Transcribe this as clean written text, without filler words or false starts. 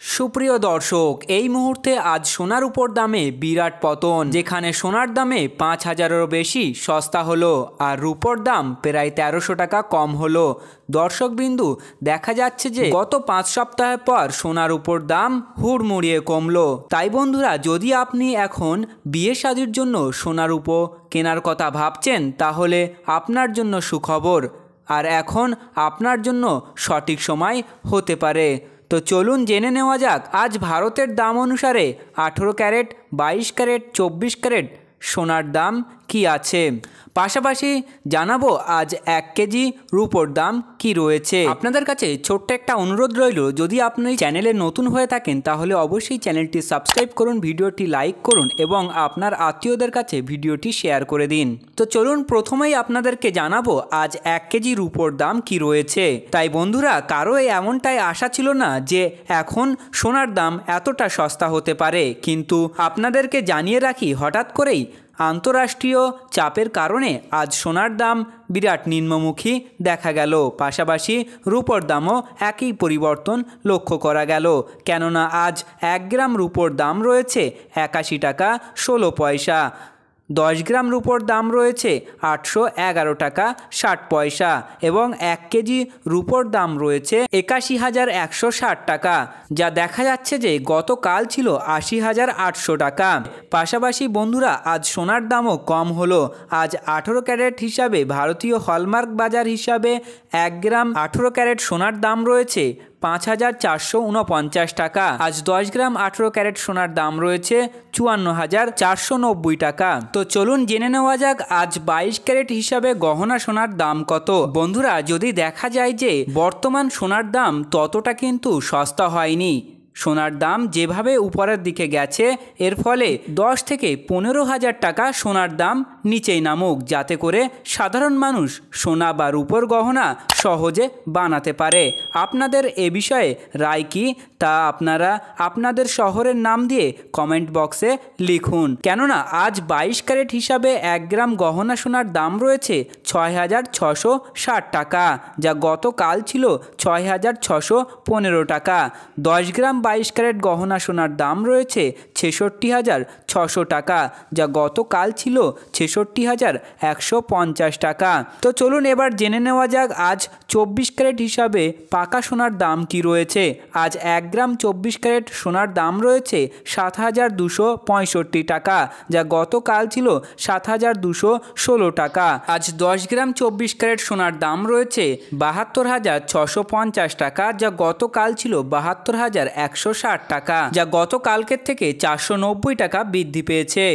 সুপ্রিয় দর্শক, এই মুহূর্তে আজ সোনার উপর দামে বিরাট পতন, যেখানে সোনার দামে ৫,০০০-এরও বেশি সস্তা হলো আর রূপোর দাম প্রায় ১৩০০ টাকা কম হলো। দর্শকবিন্দু, দেখা যাচ্ছে যে গত ৫ সপ্তাহ পর সোনার উপর দাম হুড়মুড়িয়ে কমলো। তাই বন্ধুরা, যদি আপনি এখন বিয়ে শাদীর জন্য সোনার উপো কেনার কথা ভাবছেন, তাহলে আপনার জন্য সুখবর, আর এখন আপনার জন্য সঠিক সময় হতে পারে। তো চলুন জেনে নেওয়া যাক আজ ভারতের দাম অনুসারে ১৮ ক্যারেট, ২২ ক্যারেট, ২৪ ক্যারেট সোনার দাম কি আছে। পাশাপাশি জানাবো আজ ১ কেজি রূপোর দাম কি রয়েছে। আপনাদের কাছে ছোট্ট একটা অনুরোধ রইল, যদি আপনি চ্যানেলে নতুন হয়ে থাকেন তাহলে অবশ্যই চ্যানেলটি সাবস্ক্রাইব করুন, ভিডিওটি লাইক করুন এবং আপনার আত্মীয়দের কাছে ভিডিওটি শেয়ার করে দিন। তো চলুন প্রথমেই আপনাদেরকে জানাবো আজ ১ কেজি রূপোর দাম কি রয়েছে। তাই বন্ধুরা, কারো এমনটাই আশা ছিল না যে এখন সোনার দাম এতটা সস্তা হতে পারে, কিন্তু আপনাদেরকে জানিয়ে রাখি, হঠাৎ করেই আন্তঃরাষ্ট্রীয় চাপের কারণে আজ সোনার দাম বিরাট নিম্নমুখী দেখা গেল। পাশাপাশি রূপোর দামও একই পরিবর্তন লক্ষ্য করা গেল, কেননা আজ ১ গ্রাম রূপোর দাম রয়েছে ৮১ টাকা ১৬ পয়সা, ১০ গ্রাম রূপোর দাম রয়েছে ৮১১ টাকা ৬০ পয়সা এবং ১ কেজি রূপোর দাম রয়েছে ৮১,১৬০ টাকা, যা দেখা যাচ্ছে যে গতকাল ছিল ৮০,৮০০ টাকা। পাশাপাশি বন্ধুরা, আজ সোনার দামও কম হলো। আজ ১৮ ক্যারেট হিসাবে ভারতীয় হলমার্ক বাজার হিসাবে ১ গ্রাম ১৮ ক্যারেট সোনার দাম রয়েছে ৫,৪৪৯ টাকা। আজ ১০ গ্রাম ১৮ ক্যারেট সোনার দাম রয়েছে ৫৪,৪৯০ টাকা। তো চলুন জেনে নেওয়া যাক আজ ২২ ক্যারেট হিসাবে গহনা সোনার দাম কত। বন্ধুরা, যদি দেখা যায় যে বর্তমান সোনার দাম ততটা কিন্তু সস্তা হয়নি, সোনার দাম যেভাবে উপরের দিকে গেছে, এর ফলে ১০ থেকে ১৫,০০০ টাকা সোনার দাম নিচেই নামুক, যাতে করে সাধারণ মানুষ সোনা বা রূপোর গহনা সহজে বানাতে পারে। আপনাদের এ বিষয়ে রায় কি, তা আপনারা আপনাদের শহরের নাম দিয়ে কমেন্ট বক্সে লিখুন। কেননা আজ ২২ ক্যারেট হিসাবে ১ গ্রাম গহনা সোনার দাম রয়েছে ৬,৬৬০ টাকা, যা গতকাল ছিল ৬,৬১৫ টাকা। ১০ গ্রাম ২২ ক্যারেট গহনা সোনার দাম রয়েছে ৬৬,৬০০ টাকা, যা গতকাল ছিল ৬৬,১৫০ টাকা। তো চলুন এবার জেনে নেওয়া যাক আজ ২৪ ক্যারেট হিসাবে পাকা সোনার দাম কি রয়েছে। আজ ১ গ্রাম ২৪ ক্যারেট সোনার দাম রয়েছে ৭,২৬৫ টাকা, যা গতকাল ছিল ৭,২১৬ টাকা। আজ ১০ গ্রাম ২৪ ক্যারেট সোনার দাম রয়েছে ৭২,৬৫০ টাকা, যা গতকাল ছিল ৭২,১৬০ টাকা, যা গতকালকের থেকে ৪৯০ টাকা বৃদ্ধি পেয়েছে।